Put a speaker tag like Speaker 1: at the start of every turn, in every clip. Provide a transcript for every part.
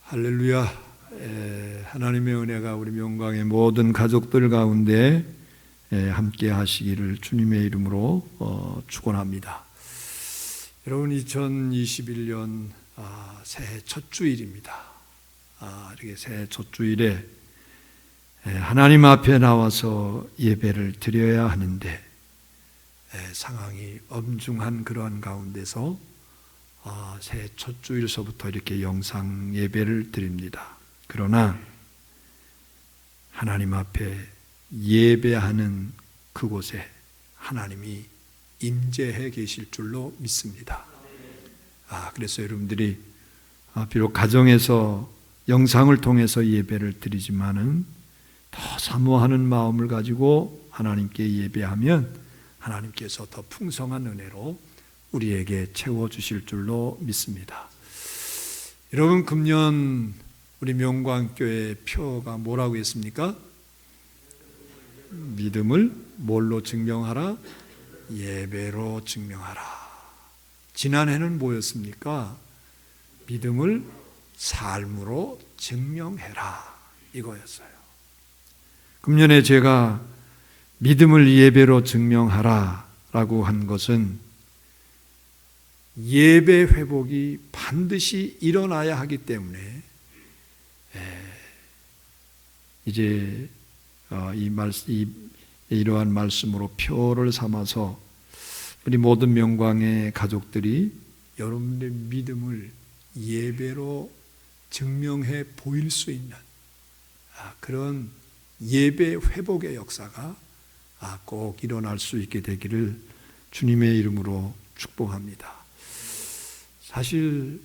Speaker 1: 할렐루야. 하나님의 은혜가 우리 명광의 모든 가족들 가운데 함께 하시기를 주님의 이름으로 축원합니다. 여러분, 2021년 새해 첫 주일입니다. 이렇게 새해 첫 주일에 하나님 앞에 나와서 예배를 드려야 하는데 상황이 엄중한 그러한 가운데서 새해 첫 주일서부터 이렇게 영상 예배를 드립니다. 그러나 하나님 앞에 예배하는 그곳에 하나님이 임재해 계실 줄로 믿습니다. 그래서 여러분들이 비록 가정에서 영상을 통해서 예배를 드리지만은 더 사모하는 마음을 가지고 하나님께 예배하면 하나님께서 더 풍성한 은혜로 우리에게 채워주실 줄로 믿습니다. 여러분, 금년 우리 명광교회 표가 뭐라고 했습니까? 믿음을 뭘로 증명하라? 예배로 증명하라. 지난해는 뭐였습니까? 믿음을 삶으로 증명해라, 이거였어요. 금년에 제가 믿음을 예배로 증명하라 라고 한 것은 예배 회복이 반드시 일어나야 하기 때문에 이제 이러한 말씀으로 표를 삼아서 우리 모든 명광의 가족들이 여러분들의 믿음을 예배로 증명해 보일 수 있는 그런 예배 회복의 역사가 꼭 일어날 수 있게 되기를 주님의 이름으로 축복합니다. 사실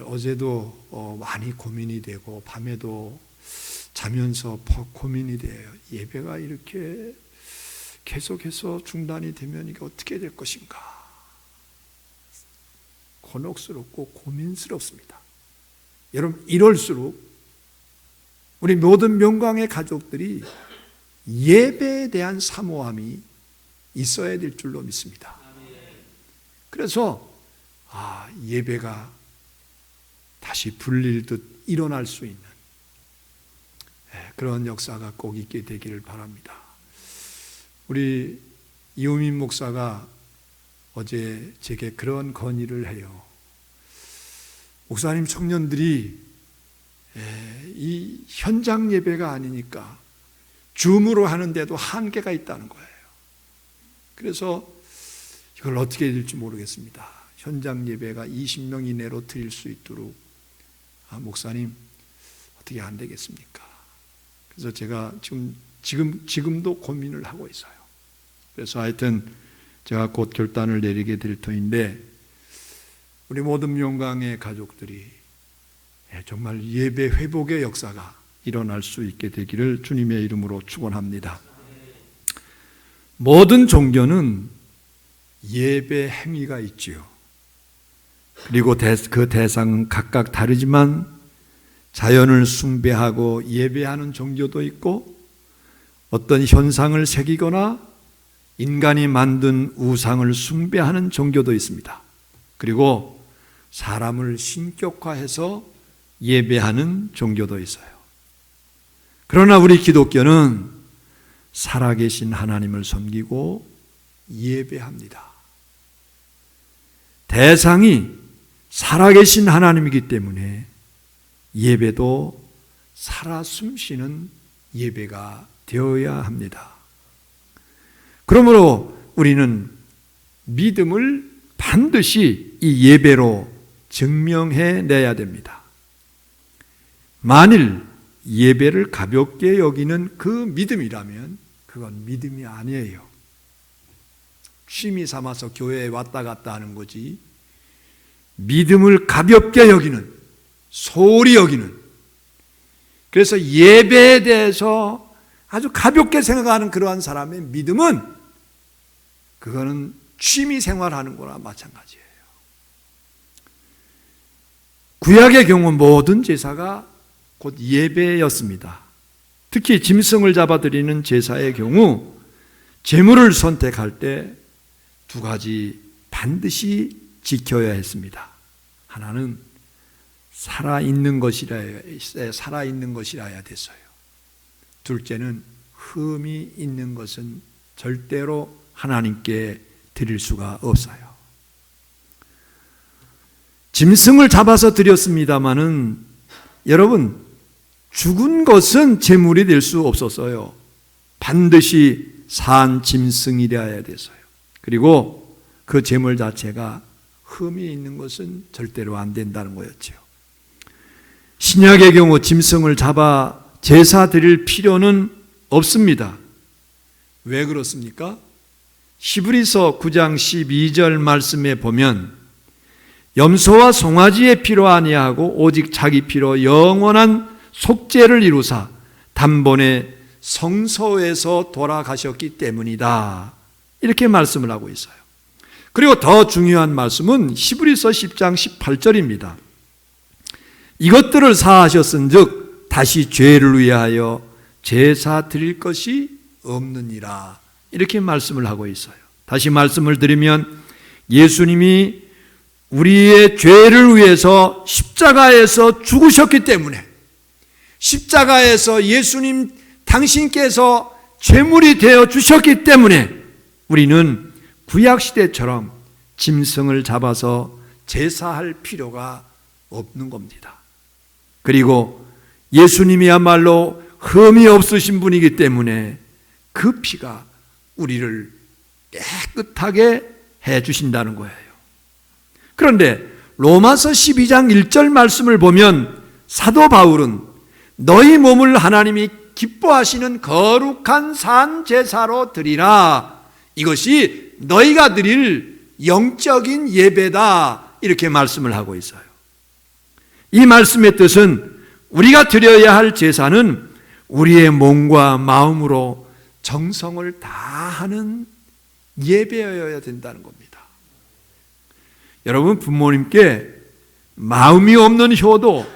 Speaker 1: 어제도 많이 고민이 되고 밤에도 자면서 고민이 돼요. 예배가 이렇게 계속해서 중단이 되면 이게 어떻게 될 것인가. 곤혹스럽고 고민스럽습니다. 여러분, 이럴수록 우리 모든 명광의 가족들이 예배에 대한 사모함이 있어야 될 줄로 믿습니다. 그래서 예배가 다시 불릴듯 일어날 수 있는 그런 역사가 꼭 있게 되기를 바랍니다. 우리 이우민 목사가 어제 제게 그런 건의를 해요. 목사님, 청년들이 이 현장 예배가 아니니까 줌으로 하는데도 한계가 있다는 거예요. 그래서 이걸 어떻게 해야 될지 모르겠습니다. 현장 예배가 20명 이내로 드릴 수 있도록 목사님, 어떻게 안 되겠습니까? 그래서 제가 지금도 고민을 하고 있어요. 그래서 하여튼 제가 곧 결단을 내리게 될 터인데 우리 모든 명광의 가족들이 정말 예배 회복의 역사가 일어날 수 있게 되기를 주님의 이름으로 축원합니다. 모든 종교는 예배 행위가 있지요. 그리고 그 대상은 각각 다르지만 자연을 숭배하고 예배하는 종교도 있고 어떤 현상을 새기거나 인간이 만든 우상을 숭배하는 종교도 있습니다. 그리고 사람을 신격화해서 예배하는 종교도 있어요. 그러나 우리 기독교는 살아계신 하나님을 섬기고 예배합니다. 대상이 살아계신 하나님이기 때문에 예배도 살아 숨쉬는 예배가 되어야 합니다. 그러므로 우리는 믿음을 반드시 이 예배로 증명해내야 됩니다. 만일 예배를 가볍게 여기는 그 믿음이라면 그건 믿음이 아니에요. 취미 삼아서 교회에 왔다 갔다 하는 거지, 믿음을 가볍게 여기는, 소홀히 여기는, 그래서 예배에 대해서 아주 가볍게 생각하는 그러한 사람의 믿음은 그거는 취미 생활하는 거나 마찬가지예요. 구약의 경우 모든 제사가 곧 예배였습니다. 특히 짐승을 잡아드리는 제사의 경우 제물을 선택할 때 두 가지 반드시 지켜야 했습니다. 하나는 살아있는 것이라야 됐어요. 둘째는 흠이 있는 것은 절대로 하나님께 드릴 수가 없어요. 짐승을 잡아서 드렸습니다마는 여러분, 죽은 것은 제물이 될 수 없었어요. 반드시 산 짐승이라야 됐어요. 그리고 그 제물 자체가 흠이 있는 것은 절대로 안 된다는 거였죠. 신약의 경우 짐승을 잡아 제사 드릴 필요는 없습니다. 왜 그렇습니까? 히브리서 9장 12절 말씀에 보면 염소와 송아지의 피로 아니하고 오직 자기 피로 영원한 속죄를 이루사 단번에 성소에서 돌아가셨기 때문이다. 이렇게 말씀을 하고 있어요. 그리고 더 중요한 말씀은 히브리서 10장 18절입니다. 이것들을 사하셨은즉 다시 죄를 위하여 제사 드릴 것이 없느니라. 이렇게 말씀을 하고 있어요. 다시 말씀을 드리면 예수님이 우리의 죄를 위해서 십자가에서 죽으셨기 때문에, 십자가에서 예수님 당신께서 제물이 되어 주셨기 때문에 우리는 구약시대처럼 짐승을 잡아서 제사할 필요가 없는 겁니다. 그리고 예수님이야말로 흠이 없으신 분이기 때문에 그 피가 우리를 깨끗하게 해주신다는 거예요. 그런데 로마서 12장 1절 말씀을 보면 사도 바울은 너희 몸을 하나님이 기뻐하시는 거룩한 산 제사로 드리라. 이것이 너희가 드릴 영적인 예배다. 이렇게 말씀을 하고 있어요. 이 말씀의 뜻은 우리가 드려야 할 제사는 우리의 몸과 마음으로 정성을 다하는 예배여야 된다는 겁니다. 여러분, 부모님께 마음이 없는 효도,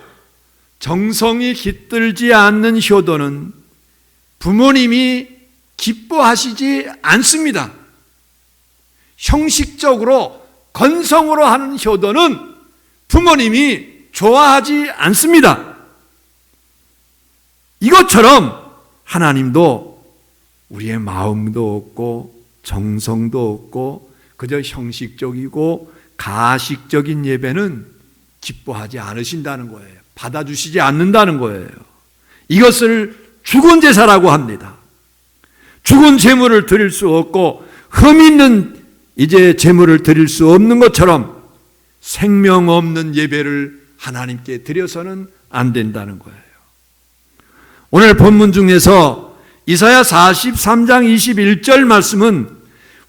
Speaker 1: 정성이 깃들지 않는 효도는 부모님이 기뻐하시지 않습니다. 형식적으로 건성으로 하는 효도는 부모님이 좋아하지 않습니다. 이것처럼 하나님도 우리의 마음도 없고 정성도 없고 그저 형식적이고 가식적인 예배는 기뻐하지 않으신다는 거예요. 받아주시지 않는다는 거예요. 이것을 죽은 제사라고 합니다. 죽은 제물을 드릴 수 없고 흠 있는 이제 제물을 드릴 수 없는 것처럼 생명 없는 예배를 하나님께 드려서는 안 된다는 거예요. 오늘 본문 중에서 이사야 43장 21절 말씀은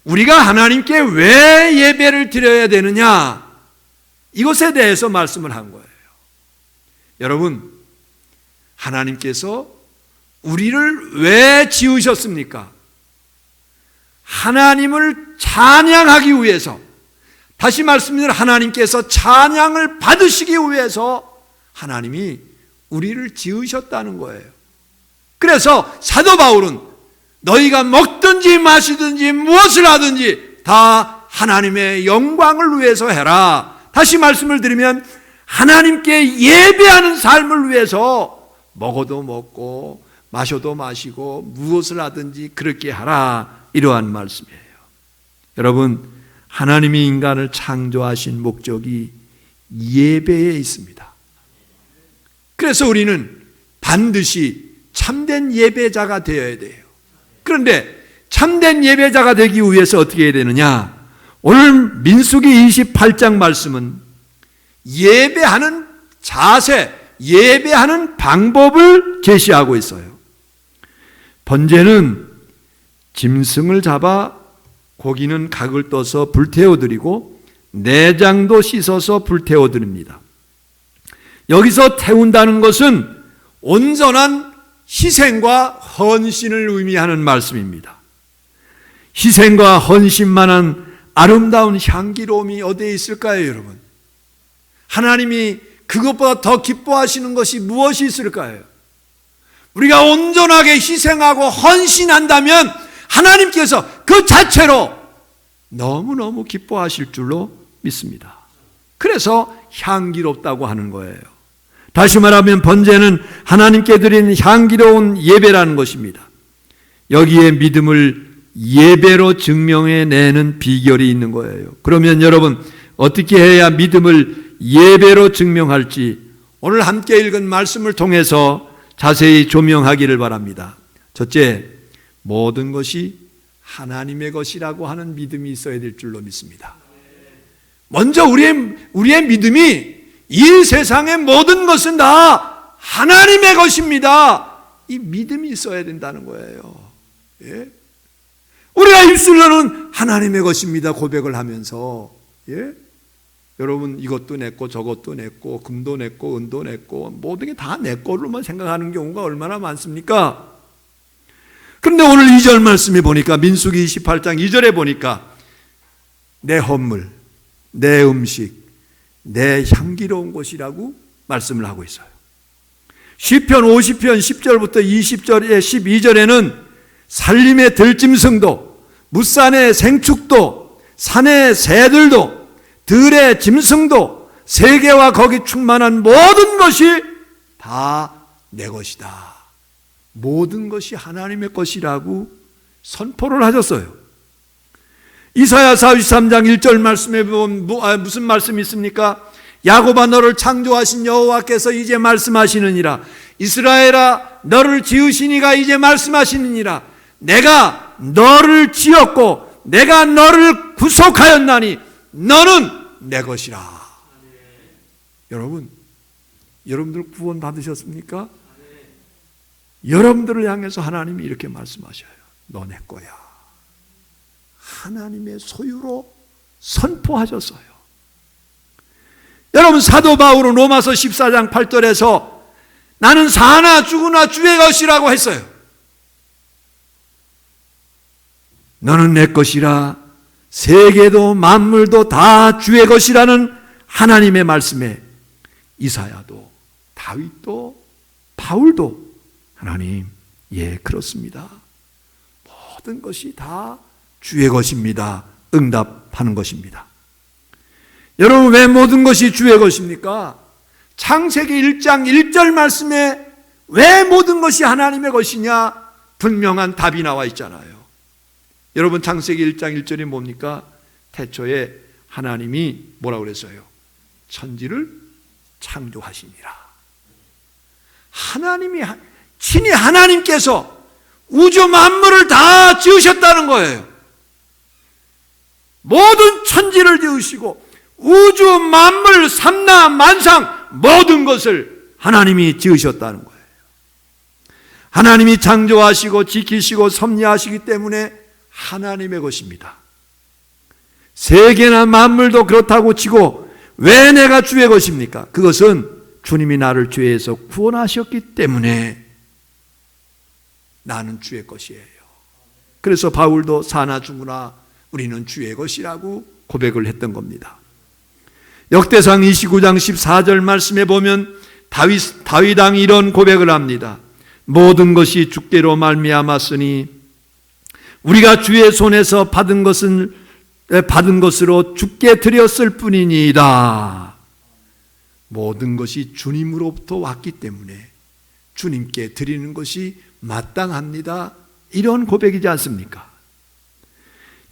Speaker 1: 우리가 하나님께 왜 예배를 드려야 되느냐, 이것에 대해서 말씀을 한 거예요. 여러분, 하나님께서 우리를 왜 지으셨습니까? 하나님을 찬양하기 위해서, 다시 말씀드리면 하나님께서 찬양을 받으시기 위해서 하나님이 우리를 지으셨다는 거예요. 그래서 사도 바울은 너희가 먹든지 마시든지 무엇을 하든지 다 하나님의 영광을 위해서 해라. 다시 말씀을 드리면 하나님께 예배하는 삶을 위해서 먹어도 먹고 마셔도 마시고 무엇을 하든지 그렇게 하라. 이러한 말씀이에요. 여러분, 하나님이 인간을 창조하신 목적이 예배에 있습니다. 그래서 우리는 반드시 참된 예배자가 되어야 돼요. 그런데 참된 예배자가 되기 위해서 어떻게 해야 되느냐? 오늘 민수기 28장 말씀은 예배하는 자세, 예배하는 방법을 제시하고 있어요. 번제는 짐승을 잡아 고기는 각을 떠서 불태워드리고 내장도 씻어서 불태워드립니다. 여기서 태운다는 것은 온전한 희생과 헌신을 의미하는 말씀입니다. 희생과 헌신만한 아름다운 향기로움이 어디에 있을까요, 여러분? 하나님이 그것보다 더 기뻐하시는 것이 무엇이 있을까요? 우리가 온전하게 희생하고 헌신한다면 하나님께서 그 자체로 너무너무 기뻐하실 줄로 믿습니다. 그래서 향기롭다고 하는 거예요.
Speaker 2: 다시 말하면 번제는 하나님께 드린 향기로운 예배라는 것입니다. 여기에 믿음을 예배로 증명해내는 비결이 있는 거예요. 그러면 여러분, 어떻게 해야 믿음을 예배로 증명할지 오늘 함께 읽은 말씀을 통해서 자세히 조명하기를 바랍니다. 첫째, 모든 것이 하나님의 것이라고 하는 믿음이 있어야 될 줄로 믿습니다. 먼저 우리의 믿음이 이 세상의 모든 것은 다 하나님의 것입니다. 이 믿음이 있어야 된다는 거예요. 예? 우리가 입술로는 하나님의 것입니다 고백을 하면서, 예? 여러분, 이것도 내 거, 저것도 내 거, 금도 내 거, 은도 내 거, 모든 게 다 내 거로만 생각하는 경우가 얼마나 많습니까? 그런데 오늘 2절 말씀에 보니까, 민수기 28장 2절에 보니까 내 헌물, 내 음식, 내 향기로운 것이라고 말씀을 하고 있어요. 시편 50편 10절부터 20절에 12절에는 산림의 들짐승도, 무산의 생축도, 산의 새들도, 들의 짐승도, 세계와 거기 충만한 모든 것이 다 내 것이다. 모든 것이 하나님의 것이라고 선포를 하셨어요. 이사야 43장 1절 말씀에 보면 무슨 말씀이 있습니까? 야곱아, 너를 창조하신 여호와께서 이제 말씀하시느니라. 이스라엘아, 너를 지으신 이가 이제 말씀하시느니라. 내가 너를 지었고 내가 너를 구속하였나니 너는 내 것이라. 여러분들 구원 받으셨습니까? 여러분들을 향해서 하나님이 이렇게 말씀하셔요. 너 내 거야. 하나님의 소유로 선포하셨어요. 여러분, 사도 바울은 로마서 14장 8절에서 나는 사나 죽으나 주의 것이라고 했어요. 너는 내 것이라, 세계도 만물도 다 주의 것이라는 하나님의 말씀에 이사야도, 다윗도, 바울도 하나님, 예, 그렇습니다. 모든 것이 다 주의 것입니다. 응답하는 것입니다. 여러분, 왜 모든 것이 주의 것입니까? 창세기 1장 1절 말씀에 왜 모든 것이 하나님의 것이냐? 분명한 답이 나와 있잖아요. 여러분, 창세기 1장 1절이 뭡니까? 태초에 하나님이 뭐라고 그랬어요? 천지를 창조하시니라. 하나님이, 친히 하나님께서 우주 만물을 다 지으셨다는 거예요. 모든 천지를 지으시고 우주 만물 삼라 만상 모든 것을 하나님이 지으셨다는 거예요. 하나님이 창조하시고 지키시고 섭리하시기 때문에 하나님의 것입니다. 세계나 만물도 그렇다고 치고 왜 내가 주의 것입니까? 그것은 주님이 나를 죄에서 구원하셨기 때문에 나는 주의 것이에요. 그래서 바울도 사나 죽으나 우리는 주의 것이라고 고백을 했던 겁니다. 역대상 29장 14절 말씀에 보면 다윗 왕이 이런 고백을 합니다. 모든 것이 주께로 말미암았으니 우리가 주의 손에서 받은 것으로 주께 드렸을 뿐이니이다. 모든 것이 주님으로부터 왔기 때문에 주님께 드리는 것이 마땅합니다. 이런 고백이지 않습니까?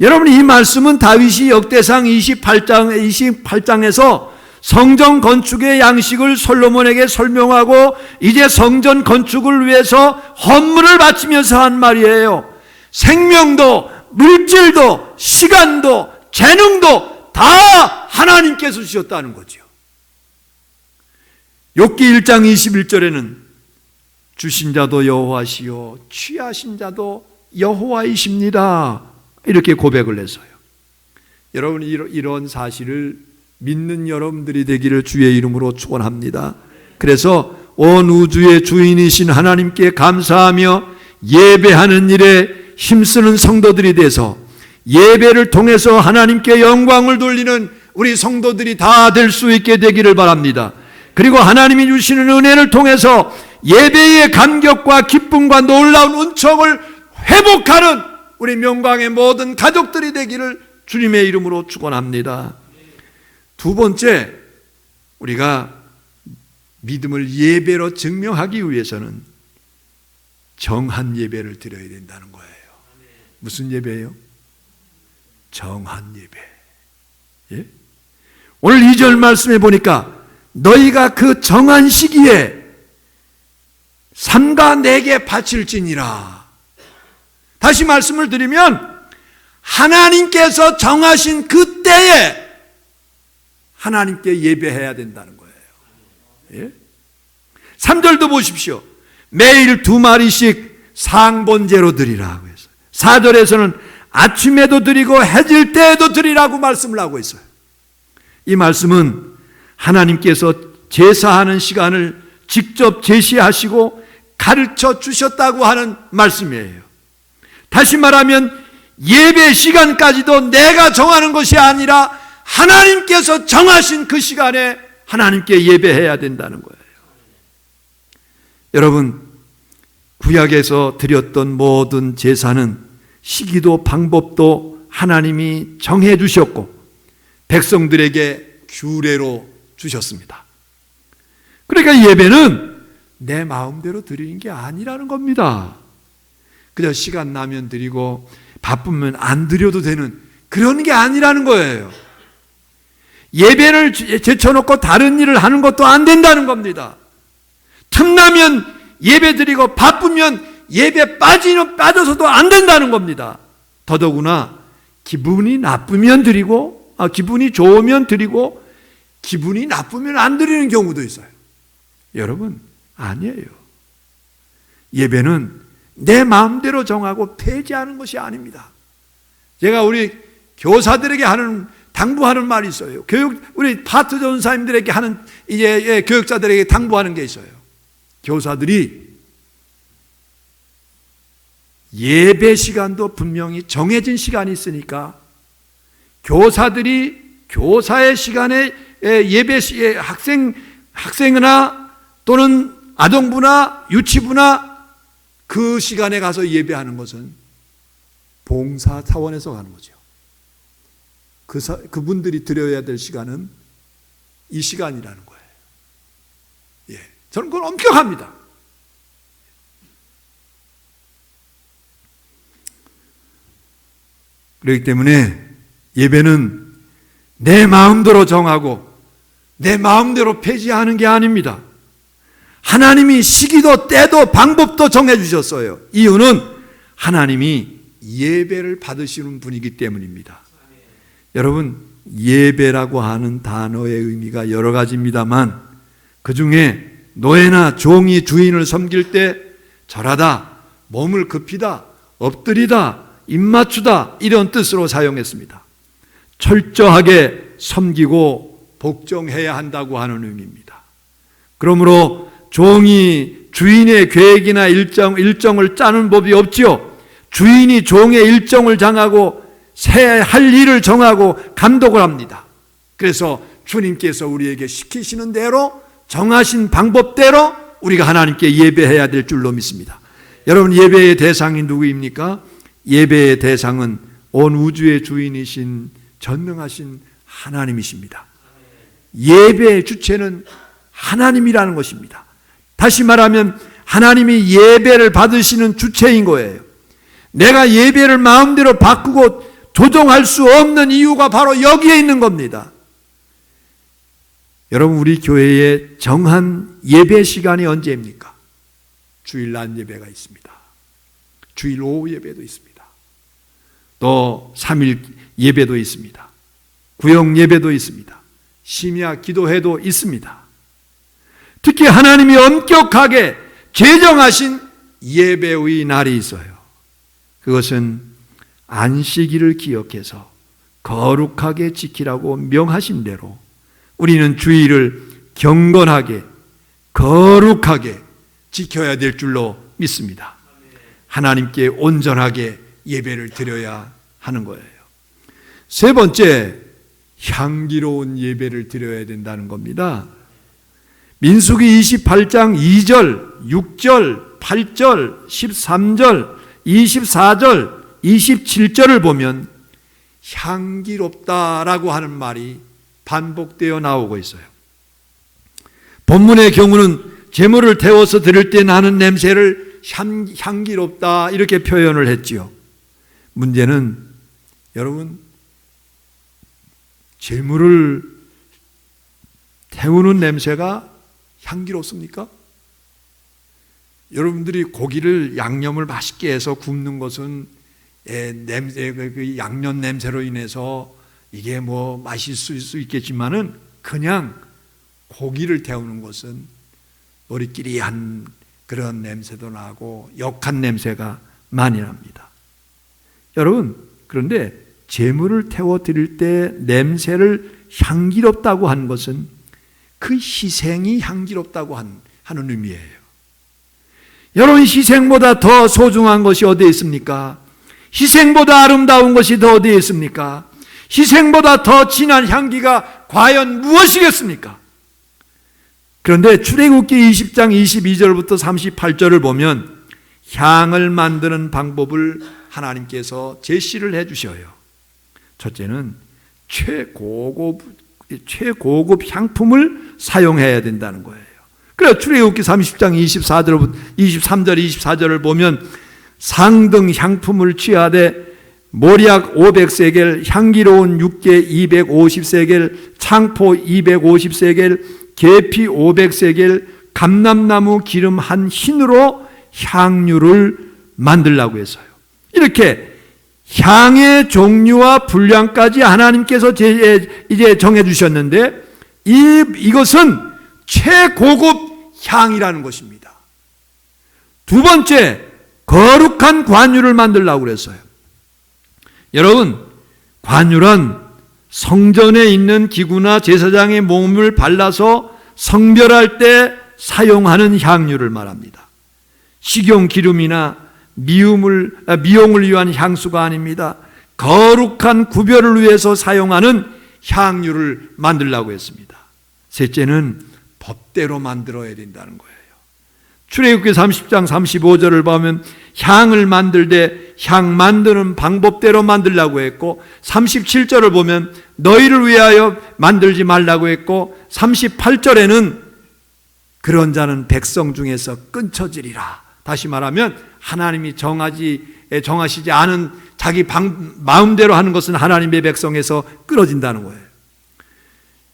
Speaker 2: 여러분, 이 말씀은 다윗이 역대상 28장에서 성전 건축의 양식을 솔로몬에게 설명하고 이제 성전 건축을 위해서 헌물을 바치면서 한 말이에요. 생명도 물질도 시간도 재능도 다 하나님께서 주셨다는 거죠. 욥기 1장 21절에는 주신 자도 여호와시요 취하신 자도 여호와이십니다. 이렇게 고백을 했어요. 여러분, 이런 사실을 믿는 여러분들이 되기를 주의 이름으로 축원합니다. 그래서 온 우주의 주인이신 하나님께 감사하며 예배하는 일에 힘쓰는 성도들이 돼서 예배를 통해서 하나님께 영광을 돌리는 우리 성도들이 다 될 수 있게 되기를 바랍니다. 그리고 하나님이 주시는 은혜를 통해서 예배의 감격과 기쁨과 놀라운 은총을 회복하는 우리 명광의 모든 가족들이 되기를 주님의 이름으로 축원합니다. 두 번째, 우리가
Speaker 1: 믿음을 예배로 증명하기 위해서는 정한 예배를 드려야 된다는 거예요. 무슨 예배예요? 정한 예배. 예? 오늘 2절 말씀해 보니까 너희가 그 정한 시기에 삼가 내게 바칠지니라. 다시 말씀을 드리면 하나님께서 정하신 그 때에 하나님께 예배해야 된다는 거예요. 예? 3절도 보십시오. 매일 2마리씩 상번제로 드리라고 했어요. 4절에서는 아침에도 드리고 해질 때에도 드리라고 말씀을 하고 있어요. 이 말씀은 하나님께서 제사하는 시간을 직접 제시하시고 가르쳐 주셨다고 하는 말씀이에요. 다시 말하면 예배 시간까지도 내가 정하는 것이 아니라 하나님께서 정하신 그 시간에 하나님께 예배해야 된다는 거예요. 여러분, 구약에서 드렸던 모든 제사는 시기도 방법도 하나님이 정해 주셨고 백성들에게 규례로 주셨습니다. 그러니까 예배는 내 마음대로 드리는 게 아니라는 겁니다. 그냥 시간 나면 드리고 바쁘면 안 드려도 되는 그런 게 아니라는 거예요. 예배를 제쳐놓고 다른 일을 하는 것도 안 된다는 겁니다. 틈나면 예배 드리고 바쁘면 예배 빠져서도 안 된다는 겁니다. 더더구나 기분이 나쁘면 드리고 기분이 좋으면 드리고 기분이 나쁘면 안 드리는 경우도 있어요. 여러분, 아니에요. 예배는 내 마음대로 정하고 폐지하는 것이 아닙니다. 제가 우리 교사들에게 당부하는 말이 있어요. 우리 파트 전사님들에게 하는 교육자들에게 당부하는 게 있어요. 교사들이 예배 시간도 분명히 정해진 시간이 있으니까 교사들이 교사의 시간에 예배 시에 학생이나 또는 아동부나 유치부나 그 시간에 가서 예배하는 것은 봉사 차원에서 가는 거죠. 그분들이 드려야 될 시간은 이 시간이라는 거예요. 예, 저는 그건 엄격합니다. 그렇기 때문에 예배는 내 마음대로 정하고 내 마음대로 폐지하는 게 아닙니다. 하나님이 시기도 때도 방법도 정해주셨어요. 이유는 하나님이 예배를 받으시는 분이기 때문입니다. 여러분, 예배라고 하는 단어의 의미가 여러 가지입니다만 그 중에 노예나 종이 주인을 섬길 때 절하다, 몸을 굽히다, 엎드리다, 입맞추다 이런 뜻으로 사용했습니다. 철저하게 섬기고 복종해야 한다고 하는 의미입니다. 그러므로 종이 주인의 계획이나 일정을 짜는 법이 없지요. 주인이 종의 일정을 정하고 할 일을 정하고 감독을 합니다. 그래서 주님께서 우리에게 시키시는 대로 정하신 방법대로 우리가 하나님께 예배해야 될 줄로 믿습니다. 여러분, 예배의 대상이 누구입니까? 예배의 대상은 온 우주의 주인이신 전능하신 하나님이십니다. 예배의 주체는 하나님이라는 것입니다. 다시 말하면 하나님이 예배를 받으시는 주체인 거예요. 내가 예배를 마음대로 바꾸고 조정할 수 없는 이유가 바로 여기에 있는 겁니다. 여러분, 우리 교회에 정한 예배 시간이 언제입니까? 주일 낮 예배가 있습니다. 주일 오후 예배도 있습니다. 또 3일 예배도 있습니다. 구역 예배도 있습니다. 심야 기도회도 있습니다. 특히 하나님이 엄격하게 제정하신 예배의 날이 있어요. 그것은 안식일을 기억해서 거룩하게 지키라고 명하신 대로 우리는 주일을 경건하게 거룩하게 지켜야 될 줄로 믿습니다. 하나님께 온전하게 예배를 드려야 하는 거예요. 세 번째, 향기로운 예배를 드려야 된다는 겁니다. 민수기 28장 2절, 6절, 8절, 13절, 24절, 27절을 보면 향기롭다라고 하는 말이 반복되어 나오고 있어요.
Speaker 2: 본문의 경우는 제물을 태워서 드릴 때 나는 냄새를 향기롭다 이렇게 표현을 했지요. 문제는 여러분, 제물을 태우는 냄새가 향기롭습니까? 여러분들이 고기를 양념을 맛있게 해서 굽는 것은 냄새, 그 양념 냄새로 인해서 이게 뭐 맛있을 수 있겠지만은 그냥 고기를 태우는 것은 우리끼리한 그런 냄새도 나고 역한 냄새가 많이 납니다. 여러분, 그런데 제물을 태워 드릴 때 냄새를 향기롭다고 한 것은 그 희생이 향기롭다고 하는 의미예요. 여러분, 희생보다 더 소중한 것이 어디에 있습니까? 희생보다 아름다운 것이 더 어디에 있습니까? 희생보다 더 진한 향기가 과연 무엇이겠습니까? 그런데 출애굽기 20장 22절부터 38절을 보면 향을 만드는 방법을 하나님께서 제시를 해 주셔요. 첫째는 최고급 향품을 사용해야 된다는 거예요. 그래서 출애굽기 30장 23절 24절을 보면 상등 향품을 취하되 모략 500세겔, 향기로운 육개 250세겔, 창포 250세겔, 계피 500세겔, 감람나무 기름 한 흰으로 향유를 만들라고 했어요. 이렇게 향의 종류와 분량까지 하나님께서 이제 정해 주셨는데 이것은 최고급 향이라는 것입니다. 두 번째, 거룩한 관유를 만들라고 그랬어요. 여러분, 관유란 성전에 있는 기구나 제사장의 몸을 발라서 성별할 때 사용하는 향유를 말합니다. 식용 기름이나 미용을 위한 향수가 아닙니다. 거룩한 구별을 위해서 사용하는 향유를 만들라고 했습니다. 셋째는 법대로 만들어야 된다는 거예요. 출애굽기 30장 35절을 보면 향을 만들되 향 만드는 방법대로 만들라고 했고, 37절을 보면 너희를 위하여 만들지 말라고 했고, 38절에는 그런 자는 백성 중에서 끊쳐지리라. 다시 말하면 하나님이 정하시지 않은 자기 마음대로 하는 것은 하나님의 백성에서 끊어진다는 거예요.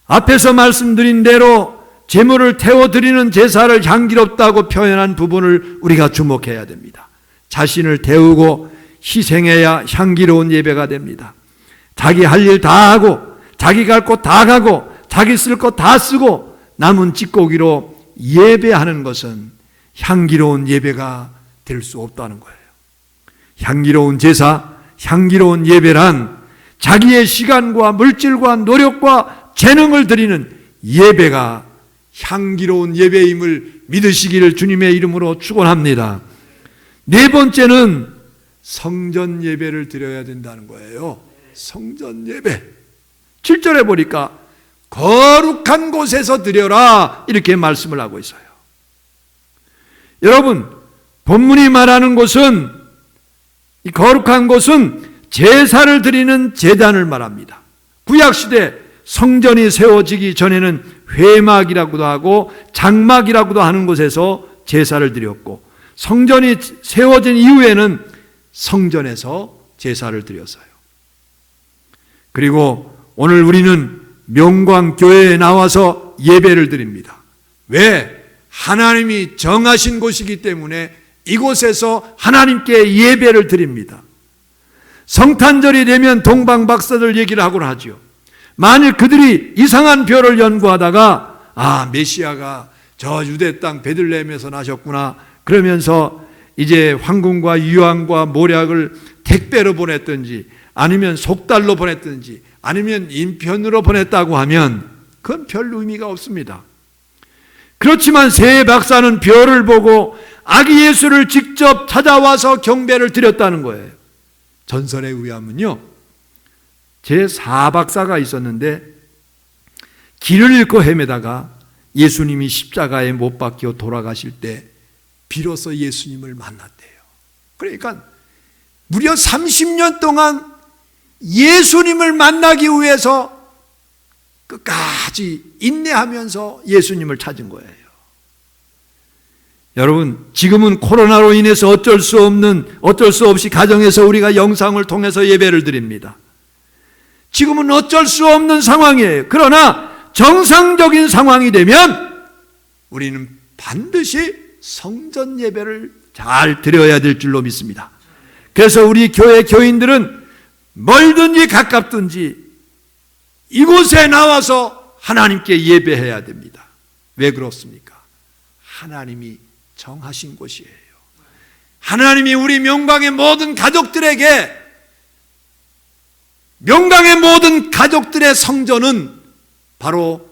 Speaker 2: 앞에서 말씀드린 대로 제물을 태워드리는 제사를 향기롭다고 표현한 부분을 우리가 주목해야 됩니다. 자신을 태우고 희생해야 향기로운 예배가 됩니다. 자기 할 일 다 하고, 자기 갈 곳 다 가고, 자기 쓸 것 다 쓰고 남은 찌꺼기로 예배하는 것은 향기로운 예배가 될 수 없다는 거예요. 향기로운 제사, 향기로운 예배란 자기의 시간과 물질과 노력과 재능을 드리는 예배가 향기로운 예배임을 믿으시기를 주님의 이름으로 축원합니다. 네 번째는 성전 예배를 드려야 된다는 거예요. 성전 예배. 7절에 보니까 거룩한 곳에서 드려라 이렇게 말씀을 하고 있어요. 여러분, 본문이 말하는 곳은, 이 거룩한 곳은 제사를 드리는 제단을 말합니다. 구약시대 성전이 세워지기 전에는 회막이라고도 하고 장막이라고도 하는 곳에서 제사를 드렸고, 성전이 세워진 이후에는 성전에서 제사를 드렸어요. 그리고 오늘 우리는 명광교회에 나와서 예배를 드립니다. 왜? 하나님이 정하신 곳이기 때문에 이곳에서 하나님께 예배를 드립니다. 성탄절이 되면 동방박사들 얘기를 하곤 하죠. 만일 그들이 이상한 별을 연구하다가 메시아가 저 유대 땅 베들레헴에서 나셨구나 그러면서 이제 황금과 유황과 모략을 택배로 보냈든지 아니면 속달로 보냈든지 아니면 인편으로 보냈다고 하면 그건 별 의미가 없습니다. 그렇지만 새 박사는 별을 보고 아기 예수를 직접 찾아와서 경배를 드렸다는 거예요. 전설에 의하면요, 제 4박사가 있었는데 길을 잃고 헤매다가 예수님이 십자가에 못 박혀 돌아가실 때 비로소 예수님을 만났대요. 그러니까 무려 30년 동안 예수님을 만나기 위해서
Speaker 1: 끝까지 인내하면서 예수님을 찾은 거예요.
Speaker 2: 여러분, 지금은 코로나로 인해서 어쩔 수 없이 가정에서 우리가 영상을 통해서 예배를 드립니다. 지금은 어쩔 수 없는 상황이에요. 그러나 정상적인 상황이 되면
Speaker 1: 우리는 반드시 성전 예배를
Speaker 2: 잘 드려야 될 줄로 믿습니다. 그래서 우리 교회 교인들은 멀든지 가깝든지 이곳에 나와서 하나님께 예배해야 됩니다. 왜 그렇습니까?
Speaker 1: 하나님이 정하신 곳이에요. 하나님이 우리 명강의 모든 가족들에게, 명강의 모든 가족들의 성전은 바로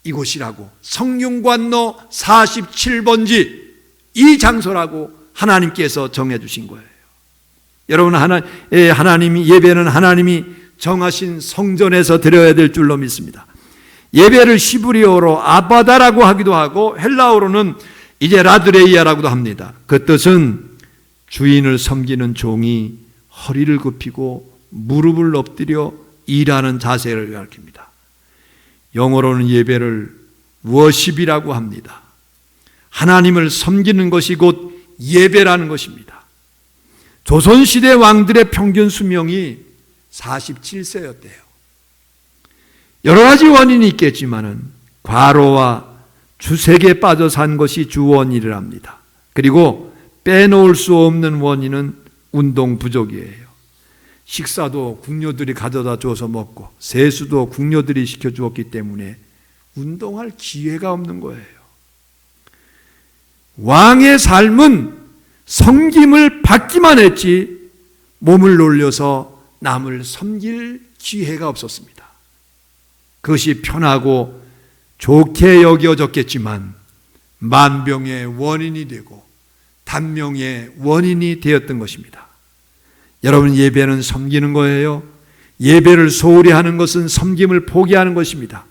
Speaker 1: 이곳이라고, 성윤관로 47번지 이 장소라고 하나님께서 정해 주신 거예요. 여러분, 하나님이, 예배는 하나님이 정하신 성전에서 드려야 될 줄로 믿습니다. 예배를 시브리어로 아바다라고 하기도 하고 헬라어로는 이제 라드레이아라고도 합니다. 그 뜻은 주인을 섬기는 종이 허리를 굽히고 무릎을 엎드려 일하는 자세를 가리킵니다. 영어로는 예배를 워십이라고 합니다. 하나님을 섬기는 것이 곧 예배라는 것입니다. 조선시대 왕들의 평균 수명이 47세였대요. 여러 가지 원인이 있겠지만은 과로와 주색에 빠져 산 것이 주 원인이랍니다. 그리고 빼놓을 수 없는 원인은 운동 부족이에요. 식사도 궁녀들이 가져다 줘서 먹고 세수도 궁녀들이 시켜주었기 때문에 운동할 기회가 없는 거예요. 왕의 삶은 섬김을 받기만 했지 몸을 놀려서 남을 섬길 기회가 없었습니다. 그것이 편하고 좋게 여겨졌겠지만 만병의 원인이 되고 단명의 원인이 되었던 것입니다. 여러분, 예배는 섬기는 거예요. 예배를 소홀히 하는 것은 섬김을 포기하는 것입니다.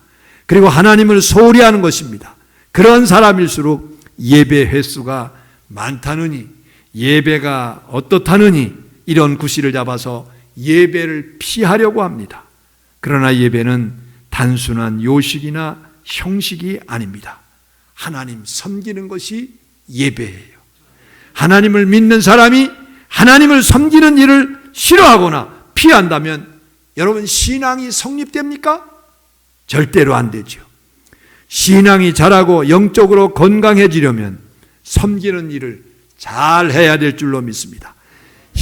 Speaker 1: 그리고 하나님을 소홀히 하는 것입니다. 그런 사람일수록 예배 횟수가 많다느니, 예배가 어떻다느니 이런 구실을 잡아서 예배를 피하려고 합니다. 그러나 예배는 단순한 요식이나 형식이 아닙니다. 하나님 섬기는 것이 예배예요. 하나님을 믿는 사람이 하나님을 섬기는 일을 싫어하거나 피한다면 여러분, 신앙이 성립됩니까? 절대로 안 되죠. 신앙이 자라고 영적으로 건강해지려면 섬기는 일을 잘 해야 될 줄로 믿습니다.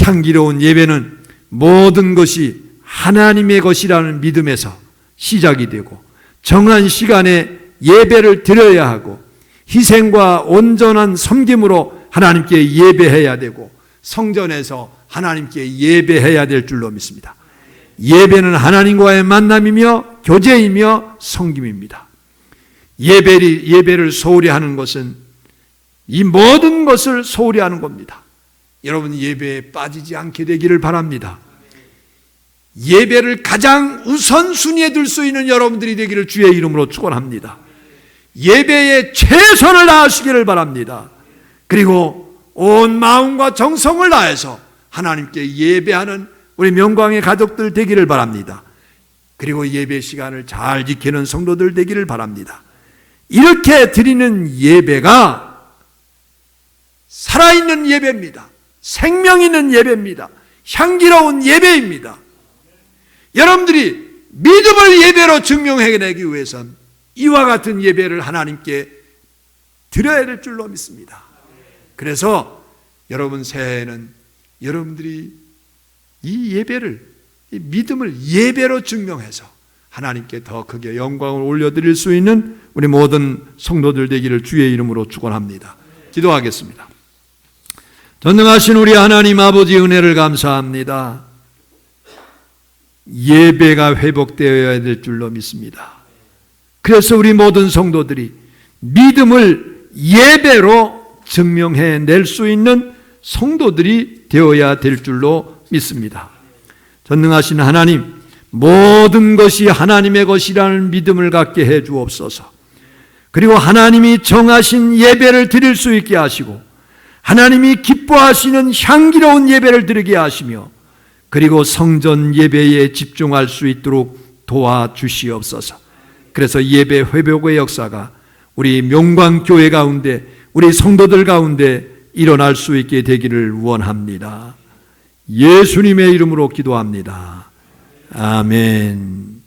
Speaker 1: 향기로운 예배는 모든 것이 하나님의 것이라는 믿음에서 시작이 되고 정한 시간에 예배를 드려야 하고 희생과 온전한 섬김으로 하나님께 예배해야 되고 성전에서 하나님께 예배해야 될 줄로 믿습니다. 예배는 하나님과의 만남이며 교제이며 섬김입니다. 예배를 소홀히 하는 것은 이 모든 것을 소홀히 하는 겁니다. 여러분, 예배에 빠지지 않게 되기를 바랍니다. 예배를 가장 우선순위에 둘 수 있는 여러분들이 되기를 주의 이름으로 축원합니다. 예배에 최선을 다하시기를 바랍니다. 그리고 온 마음과 정성을 다해서 하나님께 예배하는 우리 명광의 가족들 되기를 바랍니다. 그리고 예배 시간을 잘 지키는 성도들 되기를 바랍니다. 이렇게 드리는 예배가 살아있는 예배입니다. 생명 있는 예배입니다. 향기로운 예배입니다. 여러분들이 믿음을 예배로 증명해내기 위해선 이와 같은 예배를 하나님께 드려야 될 줄로 믿습니다. 그래서 여러분, 새해에는 여러분들이 이 예배를, 이 믿음을 예배로 증명해서 하나님께 더 크게 영광을 올려드릴 수 있는 우리 모든 성도들 되기를 주의 이름으로 축원합니다. 기도하겠습니다. 전능하신 우리 하나님 아버지, 은혜를 감사합니다. 예배가 회복되어야 될 줄로 믿습니다. 그래서 우리 모든 성도들이 믿음을 예배로 증명해낼 수 있는 성도들이 되어야 될 줄로 믿습니다. 전능하신 하나님, 모든 것이 하나님의 것이라는 믿음을 갖게 해 주옵소서. 그리고 하나님이 정하신 예배를 드릴 수 있게 하시고 하나님이 기뻐하시는 향기로운 예배를 드리게 하시며 그리고 성전 예배에 집중할 수 있도록
Speaker 2: 도와주시옵소서. 그래서 예배 회복의 역사가 우리 명광교회 가운데, 우리 성도들 가운데 일어날 수 있게 되기를 원합니다. 예수님의 이름으로 기도합니다. 아멘.